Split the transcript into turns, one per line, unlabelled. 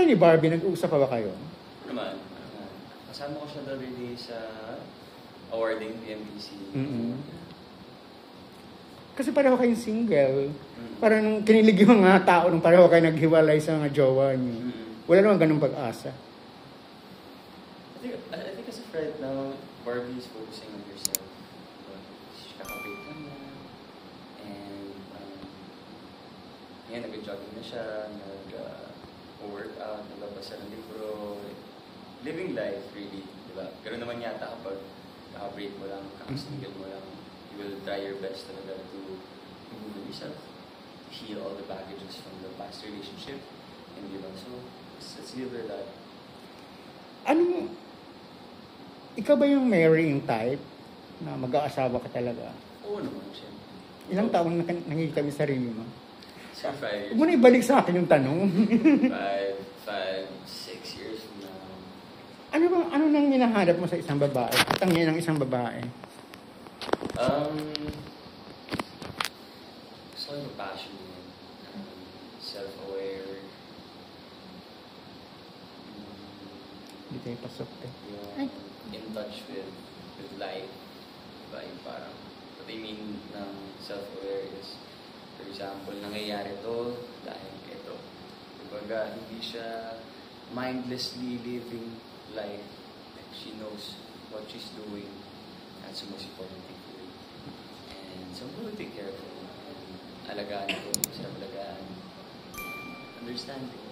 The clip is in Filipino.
kayo ni Barbie? Nag-uusap pa ba kayo?
Naman. Kasama ko siya the other day sa awarding PMBC.
Kasi pareho kayong single. Parang kinilig yung mga tao nung pareho kayo naghiwalay sa mga jowa niyo. Wala naman ganung pag-asa.
I think as of right now, Barbie is focusing on herself. Kakapit na niya. And, ngayon, nag-jogging na siya, nag-workout, nagbabasa ng libro. Living life, really. Diba? Pero naman yata kapag break mo lang, kakasingle mo lang, you will try your best talaga to improve yourself, heal all the baggages from the past relationship, and diba? So, let's live with that.
Ikaw ba yung marrying type na mag-aasawa ka talaga?
Oo naman, siyempre.
Ilang taon na nakikita mo sarili mo?
So, 5 years.
Huwag mo na ibalik sa akin yung tanong.
6 years now.
Ano nang hinahanap mo sa isang babae? Tangyan ng isang babae.
Gusto ko yung passionate, self-aware,
Hindi tayo pasok eh.
yung in touch with life. Diba? Yung parang, what I mean ng self-aware is, for example, nangyayari to dahil ito. Diba, hindi siya mindlessly living life. Like, she knows what she's doing. That's the most important thing for me. And so, I'm going to take care of her. And alagaan ko, sarap alagaan. Understanding.